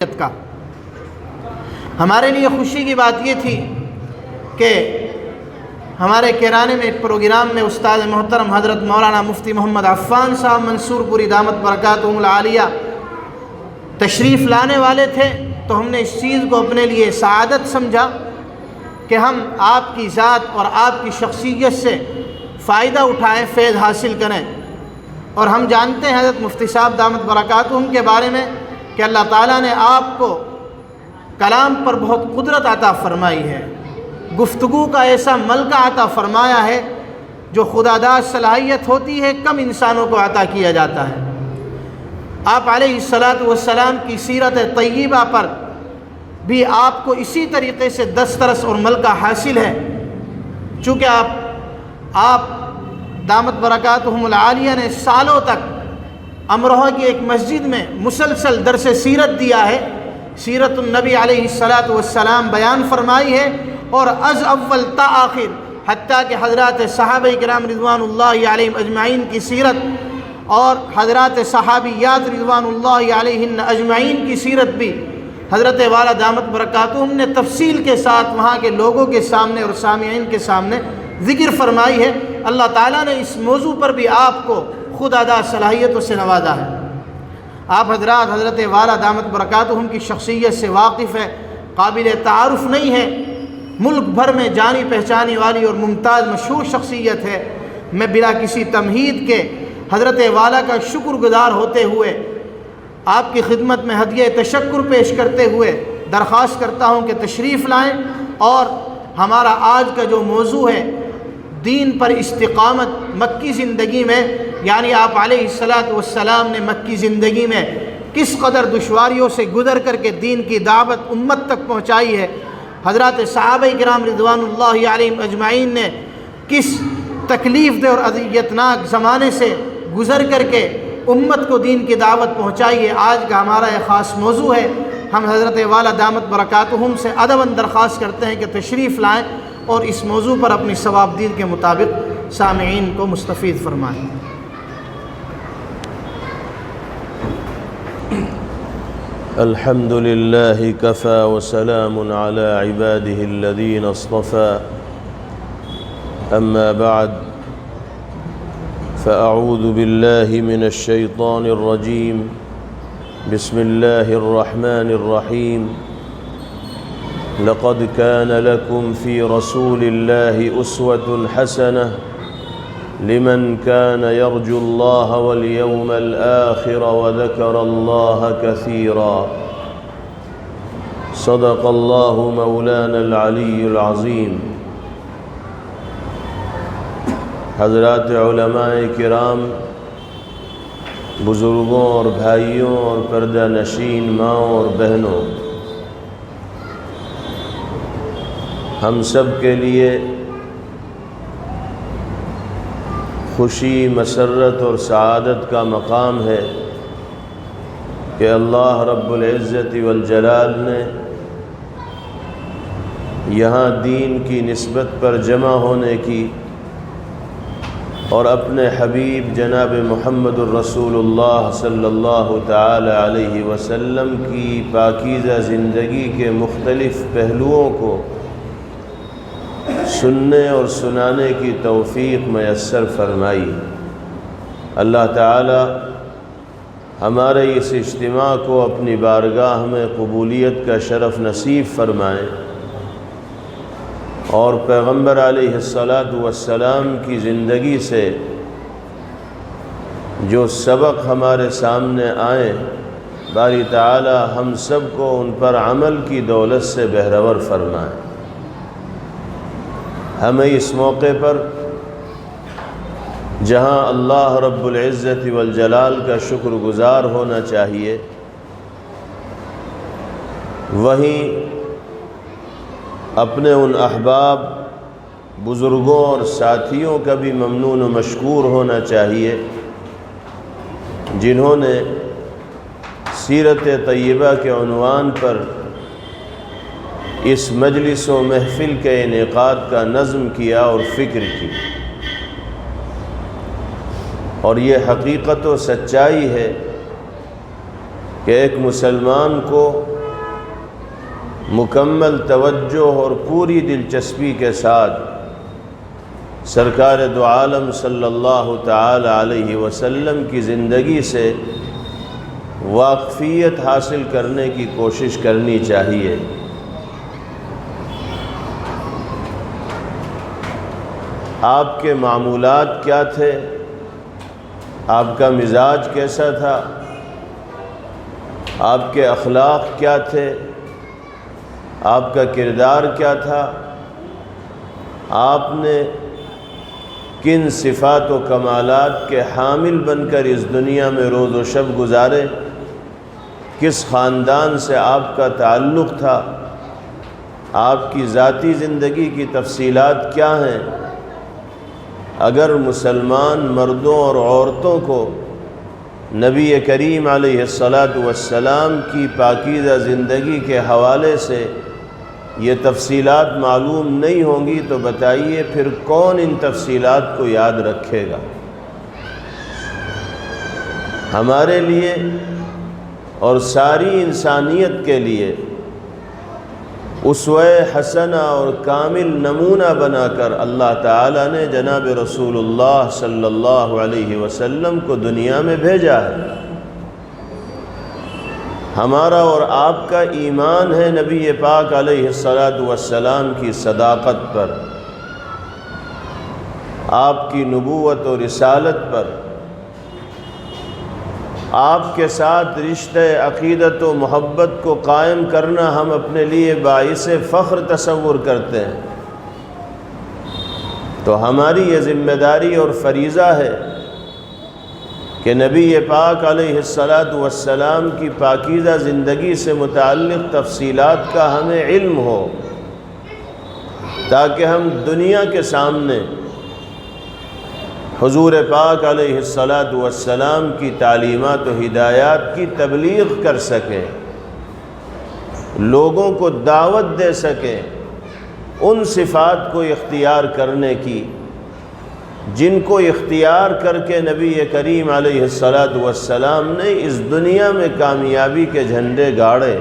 کا ہمارے لیے خوشی کی بات یہ تھی کہ ہمارے کیرانے میں ایک پروگرام میں استاد محترم حضرت مولانا مفتی محمد عفان صاحب منصور پوری دامت برکاتہم العالیہ تشریف لانے والے تھے، تو ہم نے اس چیز کو اپنے لیے سعادت سمجھا کہ ہم آپ کی ذات اور آپ کی شخصیت سے فائدہ اٹھائیں، فیض حاصل کریں۔ اور ہم جانتے ہیں حضرت مفتی صاحب دامت برکاتہم کے بارے میں کہ اللہ تعالیٰ نے آپ کو کلام پر بہت قدرت عطا فرمائی ہے، گفتگو کا ایسا ملکہ عطا فرمایا ہے جو خداداد صلاحیت ہوتی ہے، کم انسانوں کو عطا کیا جاتا ہے۔ آپ علیہ الصلاۃ والسلام کی سیرت طیبہ پر بھی آپ کو اسی طریقے سے دسترس اور ملکہ حاصل ہے، چونکہ آپ دامت برکاتہم العالیہ نے سالوں تک امروہہ کی ایک مسجد میں مسلسل درس سیرت دیا ہے، سیرت النبی علیہ الصلاۃ والسلام بیان فرمائی ہے، اور از اول تا آخر حتیٰ کہ حضرات صحابہ کرام رضوان اللہ علیہم اجمعین کی سیرت اور حضرات صحابیات رضوان اللہ علیہن اجمعین کی سیرت بھی حضرت والا دامت برکاتہم نے تفصیل کے ساتھ وہاں کے لوگوں کے سامنے اور سامعین کے سامنے ذکر فرمائی ہے۔ اللہ تعالیٰ نے اس موضوع پر بھی آپ کو خود ادا صلاحیتوں سے نوازا ہے۔ آپ حضرات حضرت والا دامت برکاتہم کی شخصیت سے واقف ہے، قابل تعارف نہیں ہے، ملک بھر میں جانی پہچانی والی اور ممتاز مشہور شخصیت ہے۔ میں بلا کسی تمہید کے حضرت والا کا شکر گزار ہوتے ہوئے آپ کی خدمت میں ہدیہ تشکر پیش کرتے ہوئے درخواست کرتا ہوں کہ تشریف لائیں، اور ہمارا آج کا جو موضوع ہے دین پر استقامت مکی زندگی میں، یعنی آپ علیہ الصلاۃ والسلام نے مکی زندگی میں کس قدر دشواریوں سے گزر کر کے دین کی دعوت امت تک پہنچائی ہے، حضرات صحابہ کرام رضوان اللہ علیہم اجمعین نے کس تکلیف دہ اور اذیتناک زمانے سے گزر کر کے امت کو دین کی دعوت پہنچائی ہے۔ آج کا ہمارا ایک خاص موضوع ہے۔ ہم حضرت والا دامت برکاتہم سے ادباً درخواست کرتے ہیں کہ تشریف لائیں اور اس موضوع پر اپنی ثوابدید کے مطابق سامعین کو مستفید فرمائیں۔ الحمد لله كفى وسلام على عباده الذين اصطفى، أما بعد فأعوذ بالله من الشيطان الرجيم، بسم الله الرحمن الرحيم، لقد كان لكم في رسول الله أسوة حسنة لمن كان يرجو الله واليوم الآخر وذكر الله كثيرا، صدق الله مولانا العلي العظيم۔ حضرات علماء کرام، بزرگوں اور بھائیوں اور پردہ نشین ماں اور بہنوں، ہم سب کے لیے خوشی، مسرت اور سعادت کا مقام ہے کہ اللہ رب العزت والجلال نے یہاں دین کی نسبت پر جمع ہونے کی اور اپنے حبیب جناب محمد الرسول اللہ صلی اللہ تعالی علیہ وسلم کی پاکیزہ زندگی کے مختلف پہلوؤں کو سننے اور سنانے کی توفیق میسر فرمائی۔ اللہ تعالی ہمارے اس اجتماع کو اپنی بارگاہ میں قبولیت کا شرف نصیب فرمائیں، اور پیغمبر علیہ الصلاۃ والسلام کی زندگی سے جو سبق ہمارے سامنے آئیں، باری تعالی ہم سب کو ان پر عمل کی دولت سے بہرور فرمائیں۔ ہمیں اس موقع پر جہاں اللہ رب العزت والجلال کا شکر گزار ہونا چاہیے، وہیں اپنے ان احباب، بزرگوں اور ساتھیوں کا بھی ممنون و مشکور ہونا چاہیے جنہوں نے سیرت طیبہ کے عنوان پر اس مجلس و محفل کے انعقاد کا نظم کیا اور فکر کی۔ اور یہ حقیقت و سچائی ہے کہ ایک مسلمان کو مکمل توجہ اور پوری دلچسپی کے ساتھ سرکار دو عالم صلی اللہ تعالی علیہ وسلم کی زندگی سے واقفیت حاصل کرنے کی کوشش کرنی چاہیے۔ آپ کے معمولات کیا تھے؟ آپ کا مزاج کیسا تھا؟ آپ کے اخلاق کیا تھے؟ آپ کا کردار کیا تھا؟ آپ نے کن صفات و کمالات کے حامل بن کر اس دنیا میں روز و شب گزارے؟ کس خاندان سے آپ کا تعلق تھا؟ آپ کی ذاتی زندگی کی تفصیلات کیا ہیں؟ اگر مسلمان مردوں اور عورتوں کو نبی کریم علیہ السلام کی پاکیزہ زندگی کے حوالے سے یہ تفصیلات معلوم نہیں ہوں گی تو بتائیے پھر کون ان تفصیلات کو یاد رکھے گا؟ ہمارے لیے اور ساری انسانیت کے لیے اسوہ حسنہ اور کامل نمونہ بنا کر اللہ تعالیٰ نے جناب رسول اللہ صلی اللہ علیہ وسلم کو دنیا میں بھیجا ہے۔ ہمارا اور آپ کا ایمان ہے نبی پاک علیہ السلام کی صداقت پر، آپ کی نبوت و رسالت پر، آپ کے ساتھ رشتہ عقیدت و محبت کو قائم کرنا ہم اپنے لیے باعث فخر تصور کرتے ہیں۔ تو ہماری یہ ذمہ داری اور فریضہ ہے کہ نبی پاک علیہ السلام کی پاکیزہ زندگی سے متعلق تفصیلات کا ہمیں علم ہو، تاکہ ہم دنیا کے سامنے حضور پاک علیہ السلام کی تعلیمات و ہدایات کی تبلیغ کر سکیں، لوگوں کو دعوت دے سکیں ان صفات کو اختیار کرنے کی جن کو اختیار کر کے نبی کریم علیہ السلام نے اس دنیا میں کامیابی کے جھنڈے گاڑے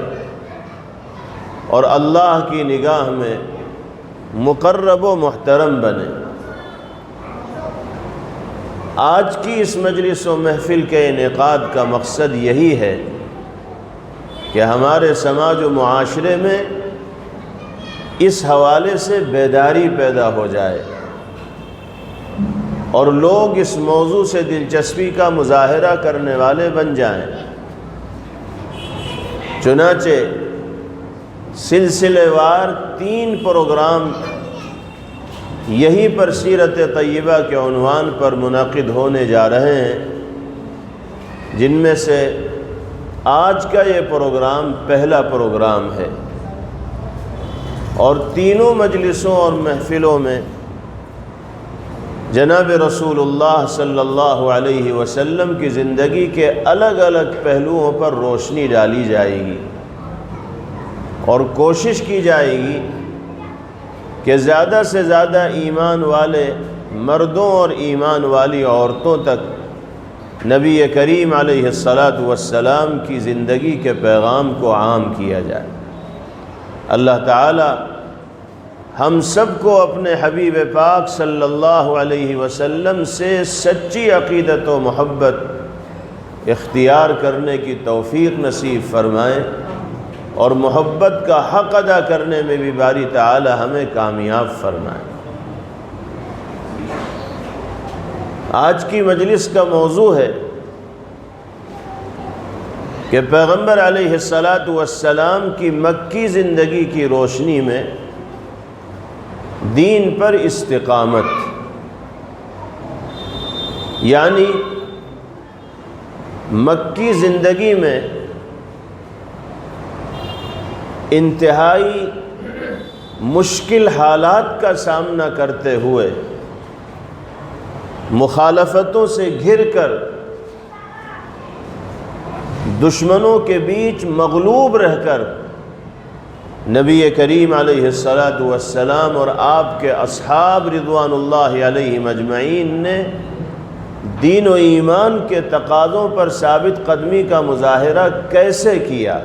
اور اللہ کی نگاہ میں مقرب و محترم بنے۔ آج کی اس مجلس و محفل کے انعقاد کا مقصد یہی ہے کہ ہمارے سماج و معاشرے میں اس حوالے سے بیداری پیدا ہو جائے اور لوگ اس موضوع سے دلچسپی کا مظاہرہ کرنے والے بن جائیں۔ چنانچہ سلسلے وار 3 پروگرام یہیں پر سیرت طیبہ کے عنوان پر منعقد ہونے جا رہے ہیں، جن میں سے آج کا یہ پروگرام پہلا پروگرام ہے، اور تینوں مجلسوں اور محفلوں میں جناب رسول اللہ صلی اللہ علیہ وسلم کی زندگی کے الگ الگ پہلوؤں پر روشنی ڈالی جائے گی اور کوشش کی جائے گی کہ زیادہ سے زیادہ ایمان والے مردوں اور ایمان والی عورتوں تک نبی کریم علیہ السلام کی زندگی کے پیغام کو عام کیا جائے۔ اللہ تعالی ہم سب کو اپنے حبیب پاک صلی اللہ علیہ وسلم سے سچی عقیدت و محبت اختیار کرنے کی توفیق نصیب فرمائے اور محبت کا حق ادا کرنے میں بھی باری تعالی ہمیں کامیاب فرمائے۔ آج کی مجلس کا موضوع ہے کہ پیغمبر علیہ السلام کی مکی زندگی کی روشنی میں دین پر استقامت، یعنی مکی زندگی میں انتہائی مشکل حالات کا سامنا کرتے ہوئے مخالفتوں سے گھر کر دشمنوں کے بیچ مغلوب رہ کر نبی کریم علیہ السلام اور آپ کے اصحاب رضوان اللہ علیہم اجمعین نے دین و ایمان کے تقاضوں پر ثابت قدمی کا مظاہرہ کیسے کیا؟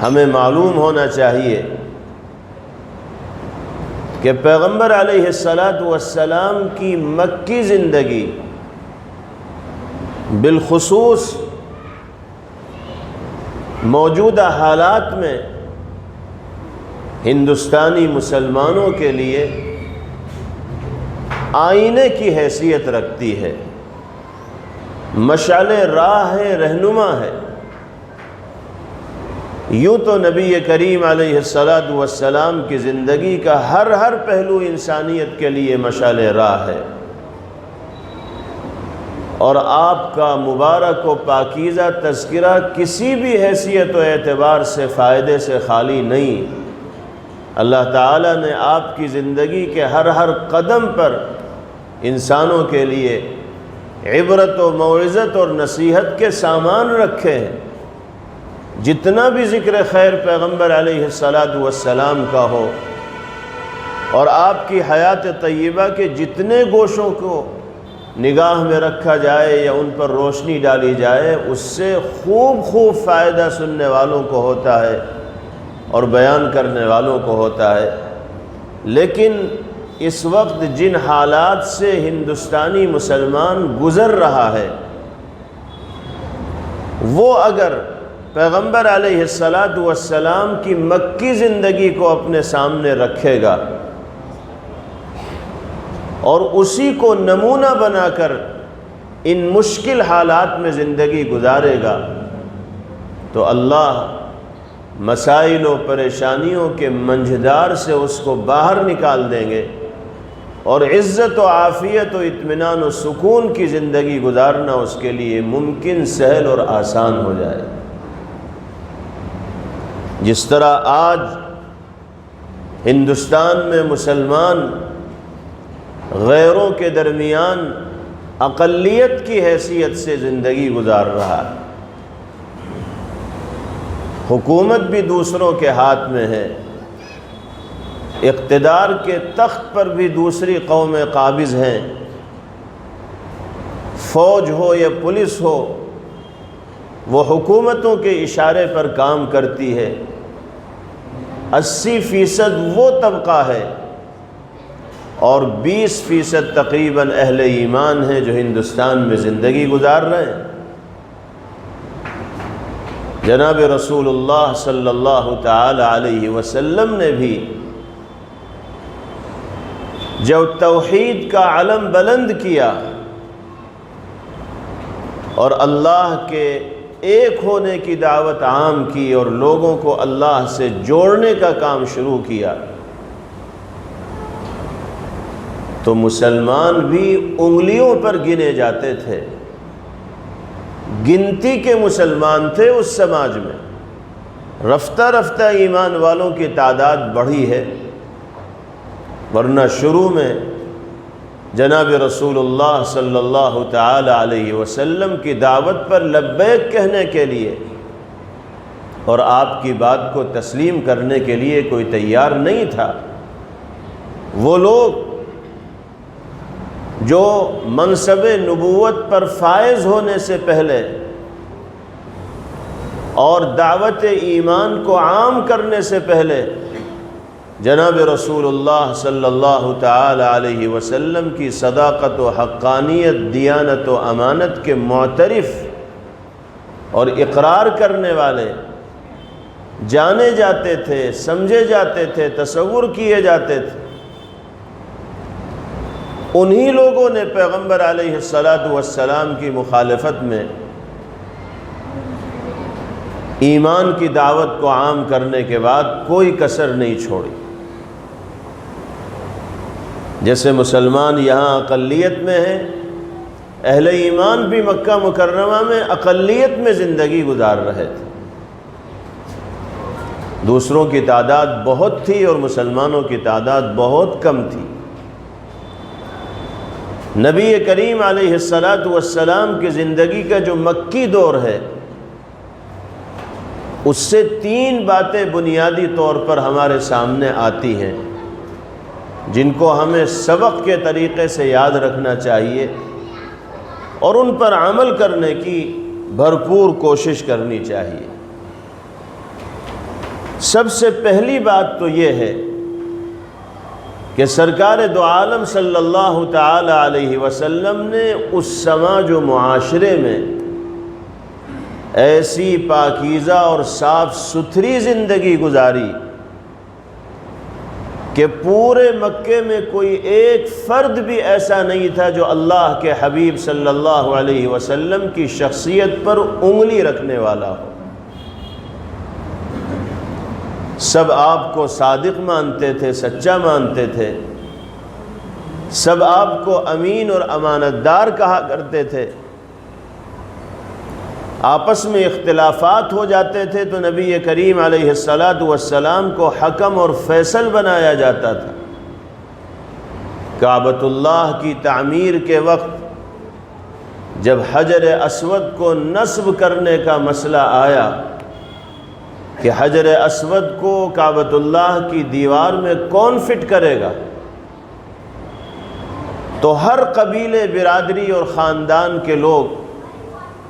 ہمیں معلوم ہونا چاہیے کہ پیغمبر علیہ السلام کی مکی زندگی بالخصوص موجودہ حالات میں ہندوستانی مسلمانوں کے لیے آئینے کی حیثیت رکھتی ہے، مشعل راہ ہے، رہنما ہے۔ یوں تو نبی کریم علیہ السلام کی زندگی کا ہر پہلو انسانیت کے لیے مشعل راہ ہے، اور آپ کا مبارک و پاکیزہ تذکرہ کسی بھی حیثیت و اعتبار سے فائدے سے خالی نہیں۔ اللہ تعالیٰ نے آپ کی زندگی کے ہر قدم پر انسانوں کے لیے عبرت و موعظت اور نصیحت کے سامان رکھے ہیں۔ جتنا بھی ذکر خیر پیغمبر علیہ السلام کا ہو اور آپ کی حیات طیبہ کے جتنے گوشوں کو نگاہ میں رکھا جائے یا ان پر روشنی ڈالی جائے، اس سے خوب فائدہ سننے والوں کو ہوتا ہے اور بیان کرنے والوں کو ہوتا ہے۔ لیکن اس وقت جن حالات سے ہندوستانی مسلمان گزر رہا ہے، وہ اگر پیغمبر علیہ السلام کی مکی زندگی کو اپنے سامنے رکھے گا اور اسی کو نمونہ بنا کر ان مشکل حالات میں زندگی گزارے گا، تو اللہ مسائل و پریشانیوں کے منجھدار سے اس کو باہر نکال دیں گے، اور عزت و عافیت و اطمینان و سکون کی زندگی گزارنا اس کے لیے ممکن، سہل اور آسان ہو جائے۔ جس طرح آج ہندوستان میں مسلمان غیروں کے درمیان اقلیت کی حیثیت سے زندگی گزار رہا ہے، حکومت بھی دوسروں کے ہاتھ میں ہے، اقتدار کے تخت پر بھی دوسری قومیں قابض ہیں، فوج ہو یا پولیس ہو وہ حکومتوں کے اشارے پر کام کرتی ہے۔ 80% وہ طبقہ ہے اور 20% تقریباً اہل ایمان ہیں جو ہندوستان میں زندگی گزار رہے ہیں۔ جناب رسول اللہ صلی اللہ تعالی علیہ وسلم نے بھی جب توحید کا علم بلند کیا اور اللہ کے ایک ہونے کی دعوت عام کی اور لوگوں کو اللہ سے جوڑنے کا کام شروع کیا، تو مسلمان بھی انگلیوں پر گنے جاتے تھے، گنتی کے مسلمان تھے اس سماج میں۔ رفتہ رفتہ ایمان والوں کی تعداد بڑھی ہے، ورنہ شروع میں جناب رسول اللہ صلی اللہ تعالی علیہ وسلم کی دعوت پر لبیک کہنے کے لیے اور آپ کی بات کو تسلیم کرنے کے لیے کوئی تیار نہیں تھا۔ وہ لوگ جو منصب نبوت پر فائز ہونے سے پہلے اور دعوت ایمان کو عام کرنے سے پہلے جناب رسول اللہ صلی اللہ تعالی علیہ وسلم کی صداقت و حقانیت، دیانت و امانت کے معترف اور اقرار کرنے والے جانے جاتے تھے، سمجھے جاتے تھے، تصور کیے جاتے تھے۔ انہی لوگوں نے پیغمبر علیہ السلام کی مخالفت میں ایمان کی دعوت کو عام کرنے کے بعد کوئی کسر نہیں چھوڑی۔ جیسے مسلمان یہاں اقلیت میں ہیں، اہل ایمان بھی مکہ مکرمہ میں اقلیت میں زندگی گزار رہے تھے۔ دوسروں کی تعداد بہت تھی اور مسلمانوں کی تعداد بہت کم تھی۔ نبی کریم علیہ السلام کی زندگی کا جو مکی دور ہے، اس سے 3 باتیں بنیادی طور پر ہمارے سامنے آتی ہیں۔ جن کو ہمیں سبق کے طریقے سے یاد رکھنا چاہیے اور ان پر عمل کرنے کی بھرپور کوشش کرنی چاہیے۔ سب سے پہلی بات تو یہ ہے کہ سرکار دو عالم صلی اللہ تعالی علیہ وسلم نے اس سماج و معاشرے میں ایسی پاکیزہ اور صاف ستھری زندگی گزاری کہ پورے مکے میں کوئی ایک فرد بھی ایسا نہیں تھا جو اللہ کے حبیب صلی اللہ علیہ وسلم کی شخصیت پر انگلی رکھنے والا ہو۔ سب آپ کو صادق مانتے تھے، سچا مانتے تھے، سب آپ کو امین اور امانت دار کہا کرتے تھے۔ آپس میں اختلافات ہو جاتے تھے تو نبی کریم علیہ السلام کو حکم اور فیصل بنایا جاتا تھا۔ کعبۃ اللہ کی تعمیر کے وقت جب حجر اسود کو نصب کرنے کا مسئلہ آیا کہ حجر اسود کو کعبۃ اللہ کی دیوار میں کون فٹ کرے گا، تو ہر قبیلے، برادری اور خاندان کے لوگ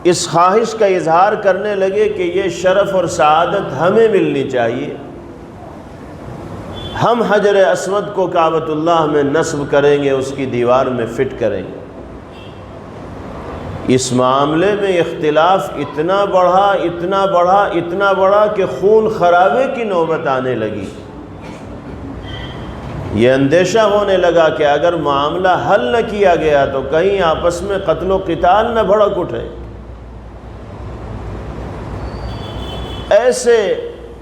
اس خواہش کا اظہار کرنے لگے کہ یہ شرف اور سعادت ہمیں ملنی چاہیے، ہم حجر اسود کو کعبۃ اللہ میں نصب کریں گے، اس کی دیوار میں فٹ کریں گے۔ اس معاملے میں اختلاف اتنا بڑھا کہ خون خرابے کی نوبت آنے لگی۔ یہ اندیشہ ہونے لگا کہ اگر معاملہ حل نہ کیا گیا تو کہیں آپس میں قتل و قتال نہ بھڑک اٹھے۔ ایسے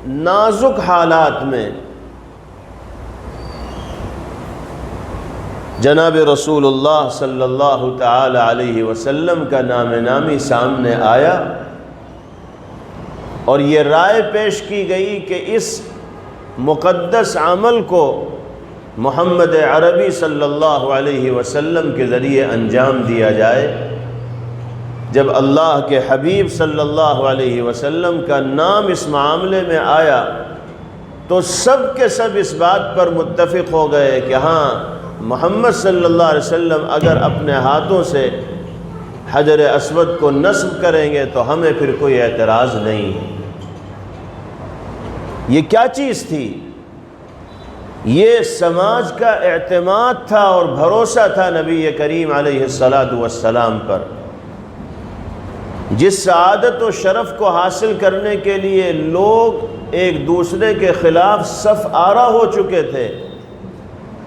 نازک حالات میں جناب رسول اللہ صلی اللہ تعالی علیہ وسلم کا نام نامی سامنے آیا اور یہ رائے پیش کی گئی کہ اس مقدس عمل کو محمد عربی صلی اللہ علیہ وسلم کے ذریعے انجام دیا جائے۔ جب اللہ کے حبیب صلی اللہ علیہ وسلم کا نام اس معاملے میں آیا تو سب کے سب اس بات پر متفق ہو گئے کہ ہاں، محمد صلی اللہ علیہ وسلم اگر اپنے ہاتھوں سے حجر اسود کو نصب کریں گے تو ہمیں پھر کوئی اعتراض نہیں ہے۔ یہ کیا چیز تھی؟ یہ سماج کا اعتماد تھا اور بھروسہ تھا نبی کریم علیہ السلام پر، جس سعادت و شرف کو حاصل کرنے کے لیے لوگ ایک دوسرے کے خلاف صف آرا ہو چکے تھے۔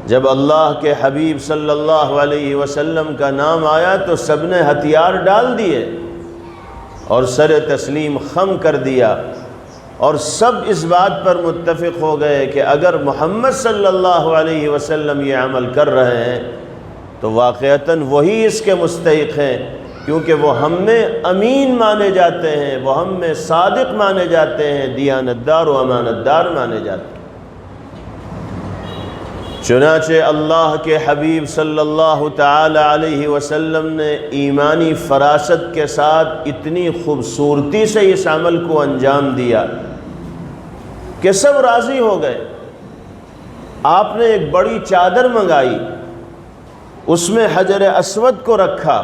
جب اللہ کے حبیب صلی اللہ علیہ وسلم کا نام آیا تو سب نے ہتھیار ڈال دیے اور سر تسلیم خم کر دیا، اور سب اس بات پر متفق ہو گئے کہ اگر محمد صلی اللہ علیہ وسلم یہ عمل کر رہے ہیں تو واقعتاً وہی اس کے مستحق ہیں، کیونکہ وہ ہم میں امین مانے جاتے ہیں، وہ ہم میں صادق مانے جاتے ہیں، دیانتدار و امانت دار مانے جاتے ہیں۔ چنانچہ اللہ کے حبیب صلی اللہ تعالی علیہ وسلم نے ایمانی فراست کے ساتھ اتنی خوبصورتی سے اس عمل کو انجام دیا کہ سب راضی ہو گئے۔ آپ نے ایک بڑی چادر منگائی، اس میں حجر اسود کو رکھا،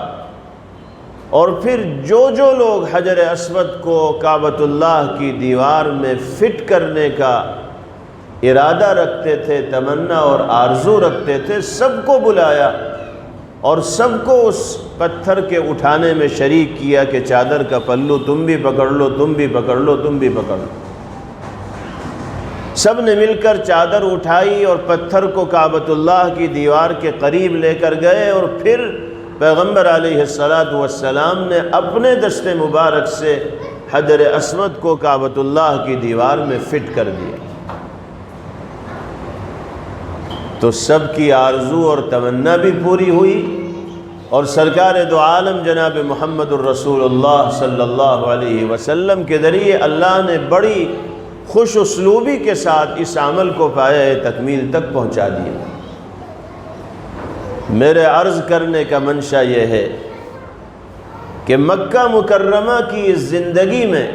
اور پھر جو لوگ حجر اسود کو کعبۃ اللہ کی دیوار میں فٹ کرنے کا ارادہ رکھتے تھے، تمنا اور آرزو رکھتے تھے، سب کو بلایا اور سب کو اس پتھر کے اٹھانے میں شریک کیا کہ چادر کا پلو تم بھی پکڑ لو، تم بھی پکڑ لو، تم بھی پکڑ لو۔ سب نے مل کر چادر اٹھائی اور پتھر کو کعبۃ اللہ کی دیوار کے قریب لے کر گئے، اور پھر پیغمبر علیہ السلام نے اپنے دست مبارک سے حجر اسود کو کعبۃ اللہ کی دیوار میں فٹ کر دیا۔ تو سب کی آرزو اور تمنا بھی پوری ہوئی، اور سرکار دو عالم جناب محمد الرسول اللہ صلی اللہ علیہ وسلم کے ذریعے اللہ نے بڑی خوش اسلوبی کے ساتھ اس عمل کو پایۂ تکمیل تک پہنچا دیا۔ میرے عرض کرنے کا منشا یہ ہے کہ مکہ مکرمہ کی اس زندگی میں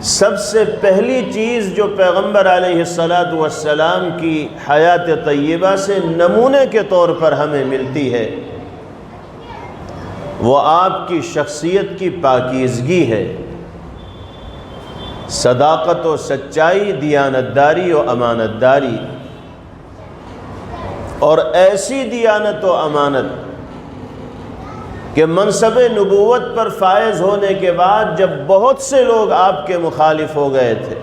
سب سے پہلی چیز جو پیغمبر علیہ السلام کی حیات طیبہ سے نمونے کے طور پر ہمیں ملتی ہے وہ آپ کی شخصیت کی پاکیزگی ہے، صداقت و سچائی، دیانتداری و امانتداری، اور ایسی دیانت و امانت کہ منصب نبوت پر فائز ہونے کے بعد جب بہت سے لوگ آپ کے مخالف ہو گئے تھے،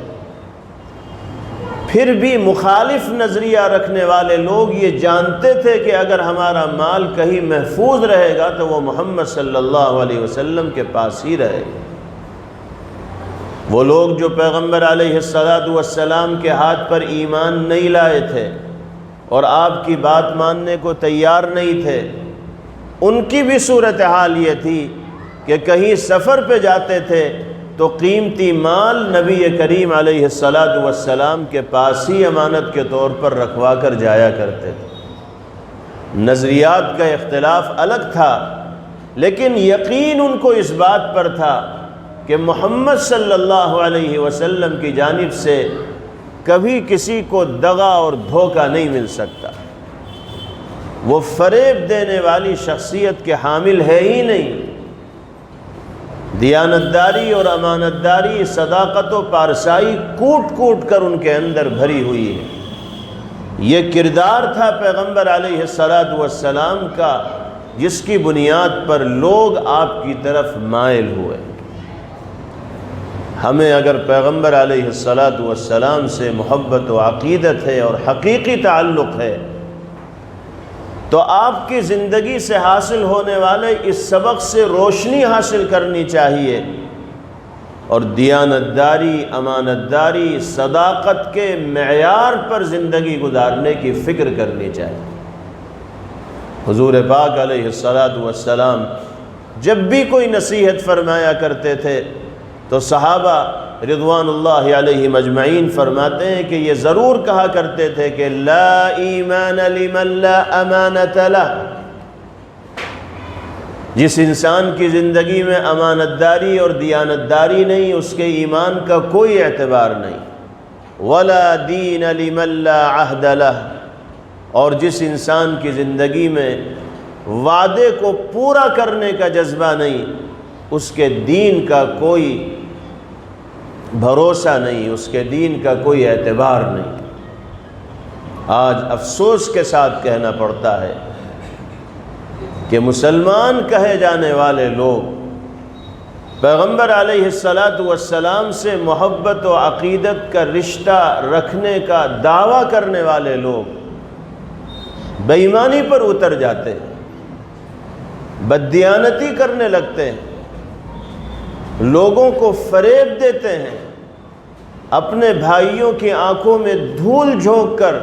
پھر بھی مخالف نظریہ رکھنے والے لوگ یہ جانتے تھے کہ اگر ہمارا مال کہیں محفوظ رہے گا تو وہ محمد صلی اللہ علیہ وسلم کے پاس ہی رہے گا۔ وہ لوگ جو پیغمبر علیہ السلام کے ہاتھ پر ایمان نہیں لائے تھے اور آپ کی بات ماننے کو تیار نہیں تھے، ان کی بھی صورتحال یہ تھی کہ کہیں سفر پہ جاتے تھے تو قیمتی مال نبی کریم علیہ السلام کے پاس ہی امانت کے طور پر رکھوا کر جایا کرتے تھے۔ نظریات کا اختلاف الگ تھا، لیکن یقین ان کو اس بات پر تھا کہ محمد صلی اللہ علیہ وسلم کی جانب سے کبھی کسی کو دغا اور دھوکہ نہیں مل سکتا۔ وہ فریب دینے والی شخصیت کے حامل ہے ہی نہیں۔ دیانتداری اور امانتداری، صداقت و پارسائی کوٹ کوٹ کر ان کے اندر بھری ہوئی ہے۔ یہ کردار تھا پیغمبر علیہ السلام کا جس کی بنیاد پر لوگ آپ کی طرف مائل ہوئے۔ ہمیں اگر پیغمبر علیہ السلام سے محبت و عقیدت ہے اور حقیقی تعلق ہے تو آپ کی زندگی سے حاصل ہونے والے اس سبق سے روشنی حاصل کرنی چاہیے اور دیانتداری، امانتداری، صداقت کے معیار پر زندگی گزارنے کی فکر کرنی چاہیے۔ حضور پاک علیہ السلام جب بھی کوئی نصیحت فرمایا کرتے تھے تو صحابہ رضوان اللہ علیہم اجمعین فرماتے ہیں کہ یہ ضرور کہا کرتے تھے کہ لا ایمان لمن لا امانت لہ، جس انسان کی زندگی میں امانتداری اور دیانتداری نہیں اس کے ایمان کا کوئی اعتبار نہیں۔ ولا دین لمن لا عہد لہ، اور جس انسان کی زندگی میں وعدے کو پورا کرنے کا جذبہ نہیں اس کے دین کا کوئی بھروسہ نہیں، اس کے دین کا کوئی اعتبار نہیں۔ آج افسوس کے ساتھ کہنا پڑتا ہے کہ مسلمان کہے جانے والے لوگ، پیغمبر علیہ السلام سے محبت و عقیدت کا رشتہ رکھنے کا دعویٰ کرنے والے لوگ بے ایمانی پر اتر جاتے ہیں، بددیانتی کرنے لگتے ہیں، لوگوں کو فریب دیتے ہیں، اپنے بھائیوں کی آنکھوں میں دھول جھونک کر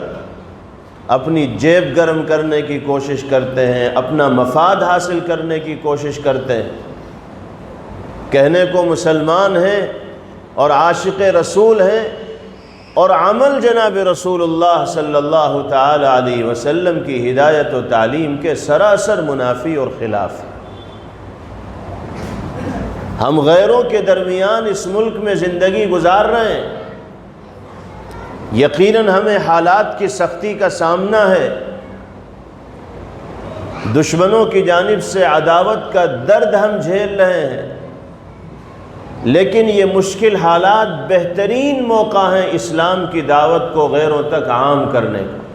اپنی جیب گرم کرنے کی کوشش کرتے ہیں، اپنا مفاد حاصل کرنے کی کوشش کرتے ہیں۔ کہنے کو مسلمان ہیں اور عاشق رسول ہیں اور عمل جناب رسول اللہ صلی اللہ تعالی علیہ وسلم کی ہدایت و تعلیم کے سراسر منافی اور خلاف ہیں۔ ہم غیروں کے درمیان اس ملک میں زندگی گزار رہے ہیں، یقیناً ہمیں حالات کی سختی کا سامنا ہے، دشمنوں کی جانب سے عداوت کا درد ہم جھیل رہے ہیں، لیکن یہ مشکل حالات بہترین موقع ہیں اسلام کی دعوت کو غیروں تک عام کرنے کا،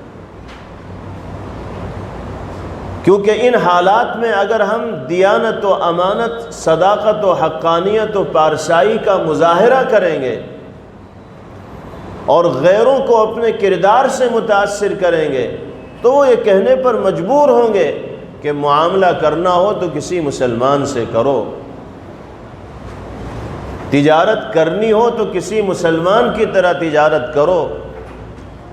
کیونکہ ان حالات میں اگر ہم دیانت و امانت، صداقت و حقانیت و پارسائی کا مظاہرہ کریں گے اور غیروں کو اپنے کردار سے متاثر کریں گے تو وہ یہ کہنے پر مجبور ہوں گے کہ معاملہ کرنا ہو تو کسی مسلمان سے کرو، تجارت کرنی ہو تو کسی مسلمان کی طرح تجارت کرو،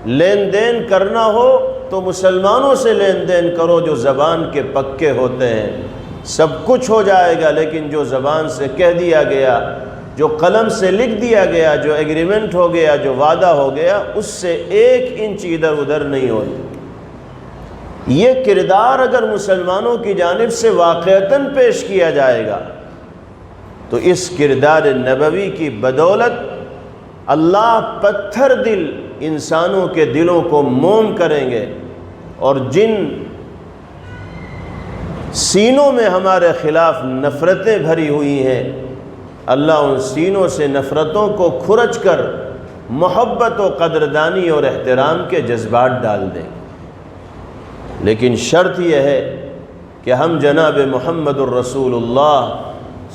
لین دین کرنا ہو تو مسلمانوں سے لین دین کرو جو زبان کے پکے ہوتے ہیں۔ سب کچھ ہو جائے گا لیکن جو زبان سے کہہ دیا گیا، جو قلم سے لکھ دیا گیا، جو ایگریمنٹ ہو گیا، جو وعدہ ہو گیا، اس سے 1 انچ ادھر ادھر نہیں ہوتی۔ یہ کردار اگر مسلمانوں کی جانب سے واقعتاً پیش کیا جائے گا تو اس کردار نبوی کی بدولت اللہ پتھر دل انسانوں کے دلوں کو موم کریں گے، اور جن سینوں میں ہمارے خلاف نفرتیں بھری ہوئی ہیں، اللہ ان سینوں سے نفرتوں کو کھرچ کر محبت و قدردانی اور احترام کے جذبات ڈال دیں گے۔ لیکن شرط یہ ہے کہ ہم جناب محمد الرسول اللہ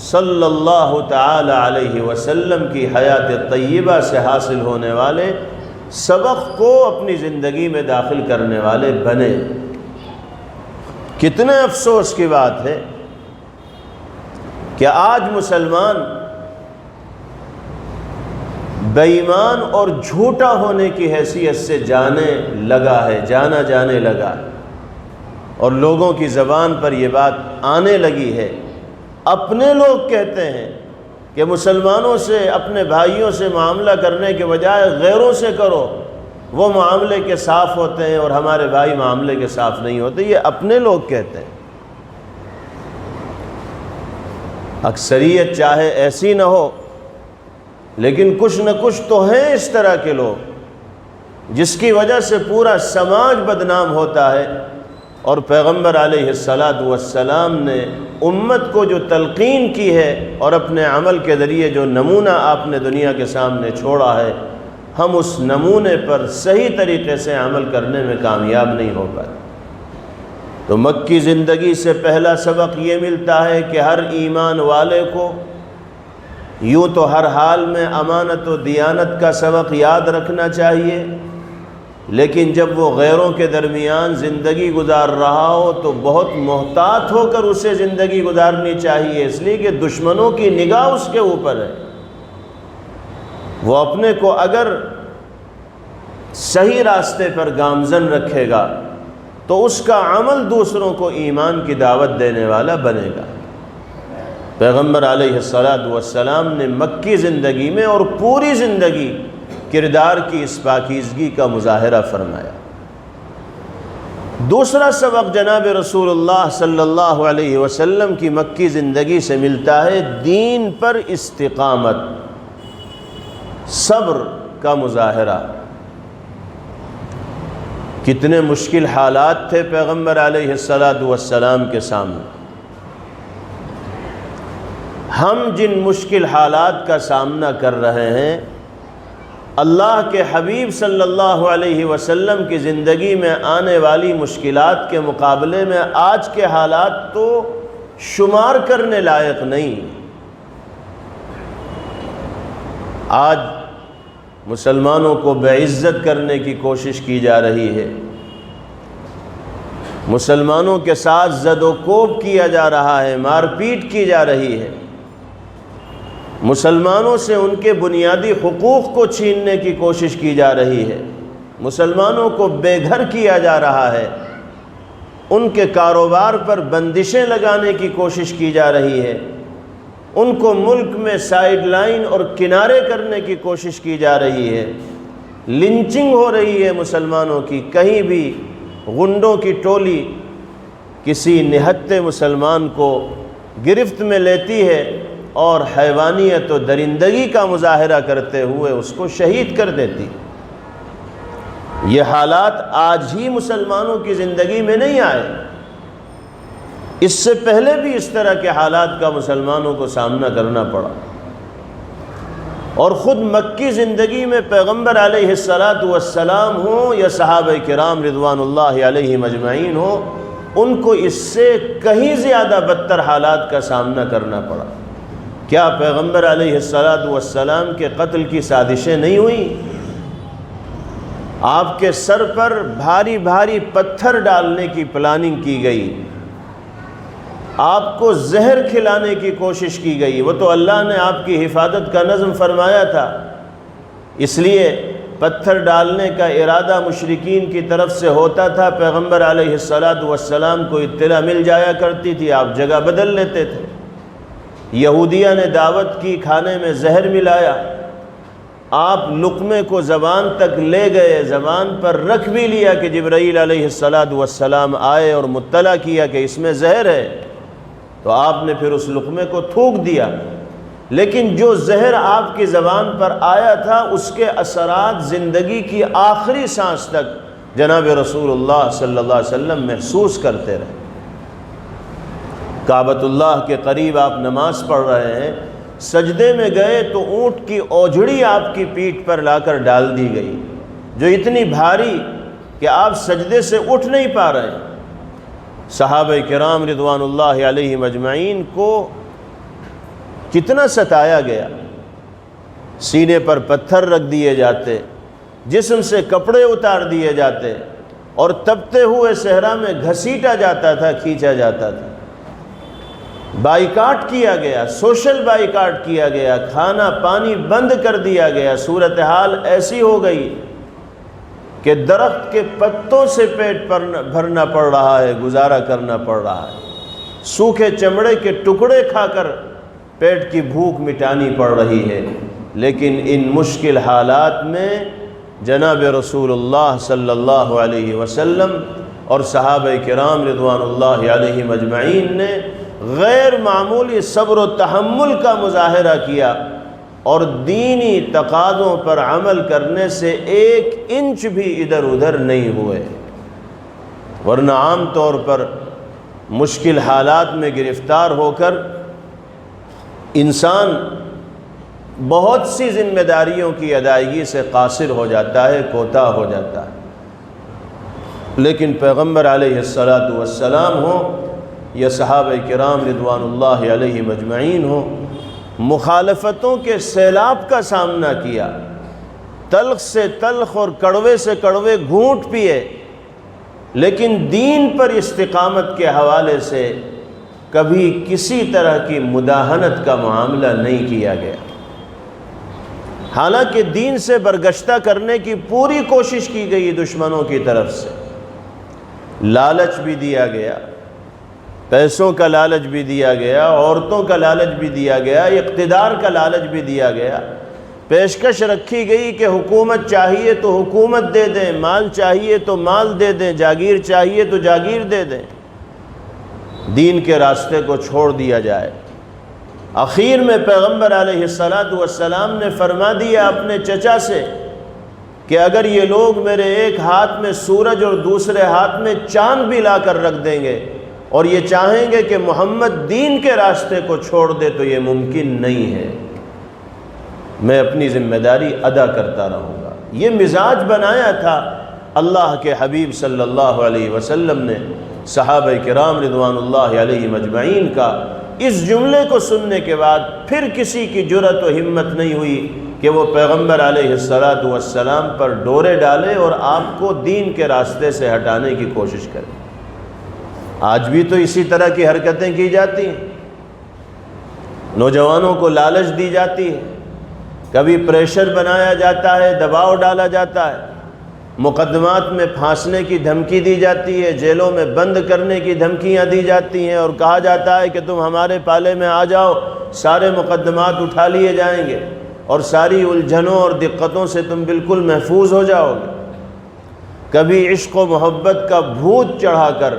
صلی اللہ تعالی علیہ وسلم کی حیات طیبہ سے حاصل ہونے والے سبق کو اپنی زندگی میں داخل کرنے والے بنے۔ کتنے افسوس کی بات ہے کہ آج مسلمان بے ایمان اور جھوٹا ہونے کی حیثیت سے جانا جانے لگا ہے، اور لوگوں کی زبان پر یہ بات آنے لگی ہے۔ اپنے لوگ کہتے ہیں کہ مسلمانوں سے، اپنے بھائیوں سے معاملہ کرنے کے بجائے غیروں سے کرو، وہ معاملے کے صاف ہوتے ہیں اور ہمارے بھائی معاملے کے صاف نہیں ہوتے۔ یہ اپنے لوگ کہتے ہیں۔ اکثریت چاہے ایسی نہ ہو، لیکن کچھ نہ کچھ تو ہیں اس طرح کے لوگ، جس کی وجہ سے پورا سماج بدنام ہوتا ہے۔ اور پیغمبر علیہ السلام نے امت کو جو تلقین کی ہے اور اپنے عمل کے ذریعے جو نمونہ آپ نے دنیا کے سامنے چھوڑا ہے، ہم اس نمونے پر صحیح طریقے سے عمل کرنے میں کامیاب نہیں ہو پائے۔ تو مکی زندگی سے پہلا سبق یہ ملتا ہے کہ ہر ایمان والے کو یوں تو ہر حال میں امانت و دیانت کا سبق یاد رکھنا چاہیے، لیکن جب وہ غیروں کے درمیان زندگی گزار رہا ہو تو بہت محتاط ہو کر اسے زندگی گزارنی چاہیے، اس لیے کہ دشمنوں کی نگاہ اس کے اوپر ہے۔ وہ اپنے کو اگر صحیح راستے پر گامزن رکھے گا تو اس کا عمل دوسروں کو ایمان کی دعوت دینے والا بنے گا۔ پیغمبر علیہ السلام نے مکی زندگی میں اور پوری زندگی کردار کی اس پاکیزگی کا مظاہرہ فرمایا۔ دوسرا سبق جناب رسول اللہ صلی اللہ علیہ وسلم کی مکی زندگی سے ملتا ہے دین پر استقامت، صبر کا مظاہرہ۔ کتنے مشکل حالات تھے پیغمبر علیہ السلام کے سامنے۔ ہم جن مشکل حالات کا سامنا کر رہے ہیں، اللہ کے حبیب صلی اللہ علیہ وسلم کی زندگی میں آنے والی مشکلات کے مقابلے میں آج کے حالات تو شمار کرنے لائق نہیں۔ آج مسلمانوں کو بے عزت کرنے کی کوشش کی جا رہی ہے، مسلمانوں کے ساتھ زد و کوب کیا جا رہا ہے، مار پیٹ کی جا رہی ہے، مسلمانوں سے ان کے بنیادی حقوق کو چھیننے کی کوشش کی جا رہی ہے، مسلمانوں کو بے گھر کیا جا رہا ہے، ان کے کاروبار پر بندشیں لگانے کی کوشش کی جا رہی ہے، ان کو ملک میں سائیڈ لائن اور کنارے کرنے کی کوشش کی جا رہی ہے، لنچنگ ہو رہی ہے مسلمانوں کی۔ کہیں بھی غنڈوں کی ٹولی کسی نہتے مسلمان کو گرفت میں لیتی ہے اور حیوانیت و درندگی کا مظاہرہ کرتے ہوئے اس کو شہید کر دیتی۔ یہ حالات آج ہی مسلمانوں کی زندگی میں نہیں آئے، اس سے پہلے بھی اس طرح کے حالات کا مسلمانوں کو سامنا کرنا پڑا۔ اور خود مکی زندگی میں پیغمبر علیہ السلام ہوں یا صحابہ کرام رضوان اللہ علیہم اجمعین ہوں، ان کو اس سے کہیں زیادہ بدتر حالات کا سامنا کرنا پڑا۔ کیا پیغمبر علیہ السلام کے قتل کی سازشیں نہیں ہوئیں؟ آپ کے سر پر بھاری بھاری پتھر ڈالنے کی پلاننگ کی گئی، آپ کو زہر کھلانے کی کوشش کی گئی۔ وہ تو اللہ نے آپ کی حفاظت کا نظم فرمایا تھا، اس لیے پتھر ڈالنے کا ارادہ مشرکین کی طرف سے ہوتا تھا، پیغمبر علیہ السلام کو اطلاع مل جایا کرتی تھی، آپ جگہ بدل لیتے تھے۔ یہودیہ نے دعوت کی، کھانے میں زہر ملایا، آپ لقمے کو زبان تک لے گئے، زبان پر رکھ بھی لیا کہ جبرائیل علیہ السلام آئے اور مطلع کیا کہ اس میں زہر ہے، تو آپ نے پھر اس لقمے کو تھوک دیا۔ لیکن جو زہر آپ کی زبان پر آیا تھا اس کے اثرات زندگی کی آخری سانس تک جناب رسول اللہ صلی اللہ علیہ وسلم محسوس کرتے رہے۔ کعبۃ اللہ کے قریب آپ نماز پڑھ رہے ہیں، سجدے میں گئے تو اونٹ کی اوجھڑی آپ کی پیٹھ پر لا کر ڈال دی گئی، جو اتنی بھاری کہ آپ سجدے سے اٹھ نہیں پا رہے ہیں۔ صحابہ کرام رضوان اللہ علیہم اجمعین کو کتنا ستایا گیا، سینے پر پتھر رکھ دیے جاتے، جسم سے کپڑے اتار دیے جاتے اور تپتے ہوئے صحرا میں گھسیٹا جاتا تھا، کھینچا جاتا تھا۔ بائیکاٹ کیا گیا، سوشل بائیکاٹ کیا گیا، کھانا پانی بند کر دیا گیا۔ صورتحال ایسی ہو گئی کہ درخت کے پتوں سے پیٹ بھرنا پڑ رہا ہے، گزارا کرنا پڑ رہا ہے، سوکھے چمڑے کے ٹکڑے کھا کر پیٹ کی بھوک مٹانی پڑ رہی ہے۔ لیکن ان مشکل حالات میں جناب رسول اللہ صلی اللہ علیہ وسلم اور صحابہ کرام رضوان اللہ علیہم اجمعین نے غیر معمولی صبر و تحمل کا مظاہرہ کیا اور دینی تقاضوں پر عمل کرنے سے ایک انچ بھی ادھر ادھر نہیں ہوئے، ورنہ عام طور پر مشکل حالات میں گرفتار ہو کر انسان بہت سی ذمہ داریوں کی ادائیگی سے قاصر ہو جاتا ہے، کوتاہ ہو جاتا ہے۔ لیکن پیغمبر علیہ السلام ہوں یا صحابہ کرام رضوان اللہ علیہم اجمعین ہوں، مخالفتوں کے سیلاب کا سامنا کیا، تلخ سے تلخ اور کڑوے سے کڑوے گھونٹ پیے، لیکن دین پر استقامت کے حوالے سے کبھی کسی طرح کی مداہنت کا معاملہ نہیں کیا گیا۔ حالانکہ دین سے برگشتہ کرنے کی پوری کوشش کی گئی دشمنوں کی طرف سے، لالچ بھی دیا گیا، پیسوں کا لالچ بھی دیا گیا، عورتوں کا لالچ بھی دیا گیا، اقتدار کا لالچ بھی دیا گیا، پیشکش رکھی گئی کہ حکومت چاہیے تو حکومت دے دیں، مال چاہیے تو مال دے دیں، جاگیر چاہیے تو جاگیر دے دیں، دین کے راستے کو چھوڑ دیا جائے۔ آخر میں پیغمبر علیہ السلام نے فرما دیا اپنے چچا سے کہ اگر یہ لوگ میرے ایک ہاتھ میں سورج اور دوسرے ہاتھ میں چاند بھی لا کر رکھ دیں گے اور یہ چاہیں گے کہ محمد دین کے راستے کو چھوڑ دے تو یہ ممکن نہیں ہے، میں اپنی ذمہ داری ادا کرتا رہوں گا۔ یہ مزاج بنایا تھا اللہ کے حبیب صلی اللہ علیہ وسلم نے صحابہ کرام رضوان اللہ علیہم اجمعین کا۔ اس جملے کو سننے کے بعد پھر کسی کی جرأت و ہمت نہیں ہوئی کہ وہ پیغمبر علیہ السلام پر ڈورے ڈالے اور آپ کو دین کے راستے سے ہٹانے کی کوشش کرے۔ آج بھی تو اسی طرح کی حرکتیں کی جاتی ہیں، نوجوانوں کو لالچ دی جاتی ہے، کبھی پریشر بنایا جاتا ہے، دباؤ ڈالا جاتا ہے، مقدمات میں پھانسنے کی دھمکی دی جاتی ہے، جیلوں میں بند کرنے کی دھمکیاں دی جاتی ہیں اور کہا جاتا ہے کہ تم ہمارے پالے میں آ جاؤ، سارے مقدمات اٹھا لیے جائیں گے اور ساری الجھنوں اور دقتوں سے تم بالکل محفوظ ہو جاؤ گے۔ کبھی عشق و محبت کا بھوت چڑھا کر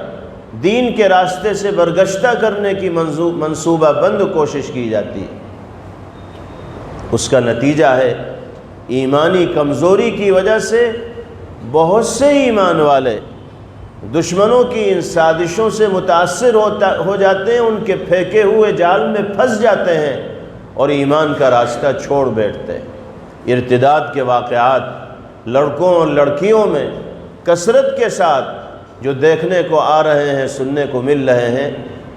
دین کے راستے سے برگشتہ کرنے کی منصوبہ بند کوشش کی جاتی ہے۔ اس کا نتیجہ ہے ایمانی کمزوری کی وجہ سے بہت سے ایمان والے دشمنوں کی ان سازشوں سے متاثر ہو جاتے ہیں، ان کے پھینکے ہوئے جال میں پھنس جاتے ہیں اور ایمان کا راستہ چھوڑ بیٹھتے ہیں۔ ارتداد کے واقعات لڑکوں اور لڑکیوں میں کثرت کے ساتھ جو دیکھنے کو آ رہے ہیں، سننے کو مل رہے ہیں،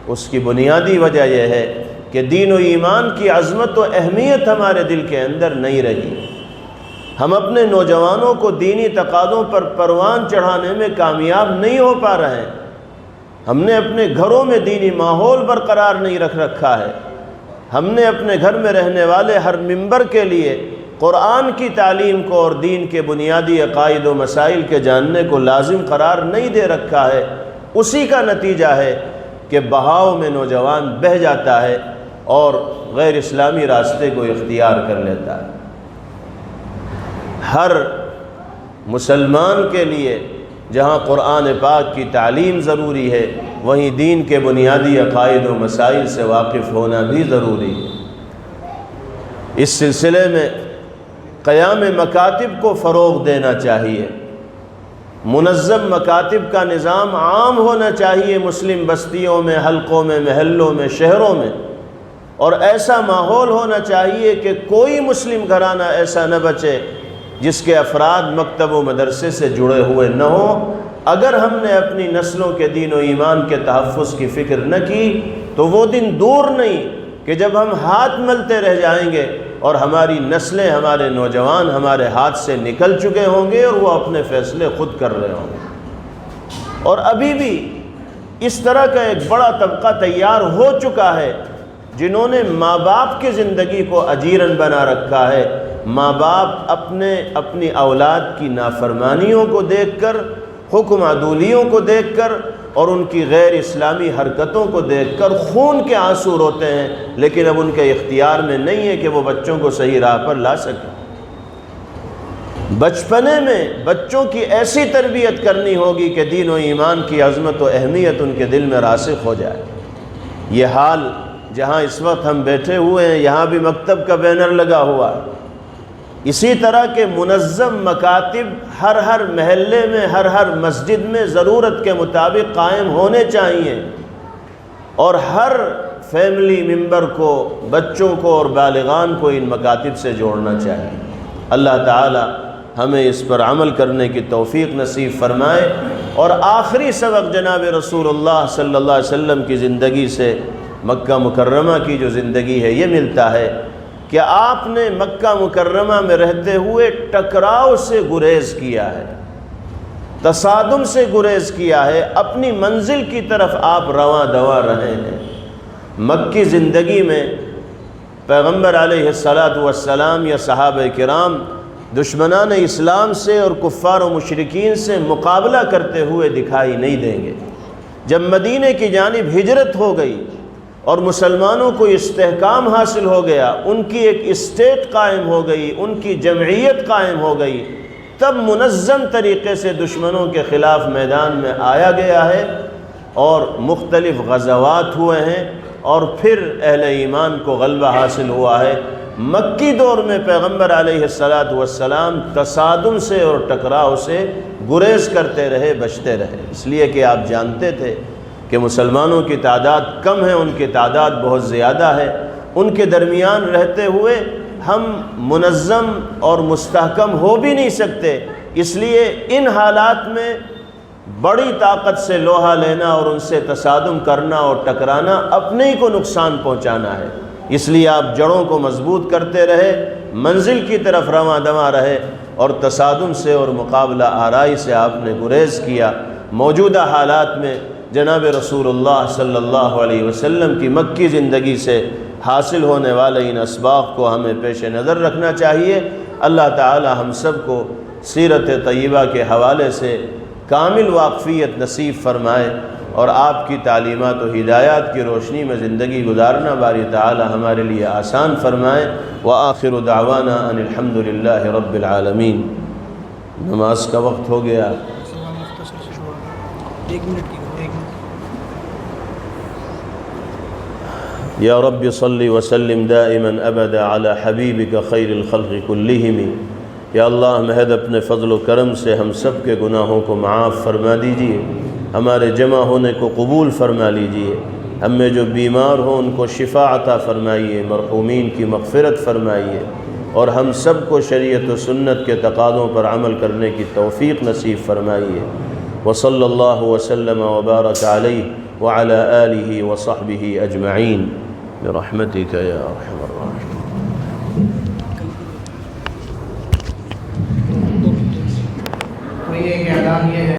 اس کی بنیادی وجہ یہ ہے کہ دین و ایمان کی عظمت و اہمیت ہمارے دل کے اندر نہیں رہی۔ ہم اپنے نوجوانوں کو دینی تقاضوں پر پروان چڑھانے میں کامیاب نہیں ہو پا رہے ہیں۔ ہم نے اپنے گھروں میں دینی ماحول برقرار نہیں رکھا ہے۔ ہم نے اپنے گھر میں رہنے والے ہر ممبر کے لیے قرآن کی تعلیم کو اور دین کے بنیادی عقائد و مسائل کے جاننے کو لازم قرار نہیں دے رکھا ہے۔ اسی کا نتیجہ ہے کہ بہاؤ میں نوجوان بہہ جاتا ہے اور غیر اسلامی راستے کو اختیار کر لیتا ہے۔ ہر مسلمان کے لیے جہاں قرآن پاک کی تعلیم ضروری ہے، وہیں دین کے بنیادی عقائد و مسائل سے واقف ہونا بھی ضروری ہے۔ اس سلسلے میں قیام مکاتب کو فروغ دینا چاہیے، منظم مکاتب کا نظام عام ہونا چاہیے مسلم بستیوں میں، حلقوں میں، محلوں میں، شہروں میں، اور ایسا ماحول ہونا چاہیے کہ کوئی مسلم گھرانہ ایسا نہ بچے جس کے افراد مکتب و مدرسے سے جڑے ہوئے نہ ہوں۔ اگر ہم نے اپنی نسلوں کے دین و ایمان کے تحفظ کی فکر نہ کی تو وہ دن دور نہیں کہ جب ہم ہاتھ ملتے رہ جائیں گے اور ہماری نسلیں، ہمارے نوجوان ہمارے ہاتھ سے نکل چکے ہوں گے اور وہ اپنے فیصلے خود کر رہے ہوں گے۔ اور ابھی بھی اس طرح کا ایک بڑا طبقہ تیار ہو چکا ہے جنہوں نے ماں باپ کی زندگی کو اجیرن بنا رکھا ہے۔ ماں باپ اپنی اولاد کی نافرمانیوں کو دیکھ کر، حکم عدولیوں کو دیکھ کر اور ان کی غیر اسلامی حرکتوں کو دیکھ کر خون کے آنسو روتے ہیں، لیکن اب ان کے اختیار میں نہیں ہے کہ وہ بچوں کو صحیح راہ پر لا سکیں۔ بچپنے میں بچوں کی ایسی تربیت کرنی ہوگی کہ دین و ایمان کی عظمت و اہمیت ان کے دل میں راسخ ہو جائے۔ یہ حال جہاں اس وقت ہم بیٹھے ہوئے ہیں یہاں بھی مکتب کا بینر لگا ہوا ہے۔ اسی طرح کے منظم مکاتب ہر محلے میں، ہر مسجد میں ضرورت کے مطابق قائم ہونے چاہیے، اور ہر فیملی ممبر کو، بچوں کو اور بالغان کو ان مکاتب سے جوڑنا چاہیے۔ اللہ تعالی ہمیں اس پر عمل کرنے کی توفیق نصیب فرمائے۔ اور آخری سبق جناب رسول اللہ صلی اللہ علیہ وسلم کی زندگی سے، مکہ مکرمہ کی جو زندگی ہے، یہ ملتا ہے کہ آپ نے مکہ مکرمہ میں رہتے ہوئے ٹکراؤ سے گریز کیا ہے، تصادم سے گریز کیا ہے، اپنی منزل کی طرف آپ رواں دواں رہے ہیں۔ مکی زندگی میں پیغمبر علیہ السلام یا صحابہ کرام دشمنان اسلام سے اور کفار و مشرکین سے مقابلہ کرتے ہوئے دکھائی نہیں دیں گے۔ جب مدینے کی جانب ہجرت ہو گئی اور مسلمانوں کو استحکام حاصل ہو گیا، ان کی ایک اسٹیٹ قائم ہو گئی، ان کی جمعیت قائم ہو گئی، تب منظم طریقے سے دشمنوں کے خلاف میدان میں آیا گیا ہے اور مختلف غزوات ہوئے ہیں، اور پھر اہل ایمان کو غلبہ حاصل ہوا ہے۔ مکی دور میں پیغمبر علیہ السلام تصادم سے اور ٹکراؤ سے گریز کرتے رہے، بچتے رہے، اس لیے کہ آپ جانتے تھے کہ مسلمانوں کی تعداد کم ہے، ان کی تعداد بہت زیادہ ہے۔ ان کے درمیان رہتے ہوئے ہم منظم اور مستحکم ہو بھی نہیں سکتے، اس لیے ان حالات میں بڑی طاقت سے لوہا لینا اور ان سے تصادم کرنا اور ٹکرانا اپنے ہی کو نقصان پہنچانا ہے۔ اس لیے آپ جڑوں کو مضبوط کرتے رہے، منزل کی طرف رواں دواں رہے، اور تصادم سے اور مقابلہ آرائی سے آپ نے گریز کیا۔ موجودہ حالات میں جناب رسول اللہ صلی اللہ علیہ وسلم کی مکی زندگی سے حاصل ہونے والے ان اسباق کو ہمیں پیش نظر رکھنا چاہیے۔ اللہ تعالی ہم سب کو سیرت طیبہ کے حوالے سے کامل واقفیت نصیب فرمائے، اور آپ کی تعلیمات و ہدایات کی روشنی میں زندگی گزارنا باری تعالی ہمارے لیے آسان فرمائے۔ وآخر دعوانا ان الحمد للہ رب العالمین۔ نماز کا وقت ہو گیا۔ یا رب صلی وسلم دائما ابدا علی حبیبک خیر الخلق کلہم۔ یا اللہ محض اپنے فضل و کرم سے ہم سب کے گناہوں کو معاف فرما دیجیے، ہمارے جمع ہونے کو قبول فرما لیجیے، ہم میں جو بیمار ہوں ان کو شفا عطا فرمائیے، مرحومین کی مغفرت فرمائیے، اور ہم سب کو شریعت و سنت کے تقاضوں پر عمل کرنے کی توفیق نصیب فرمائیے۔ وصلی اللہ وسلم وبارک علیہ وعلی آلہ وصحبہ اجمعین برحمتک یا ارحم الراحمین۔ کوئی ایک اعلان یہ ہے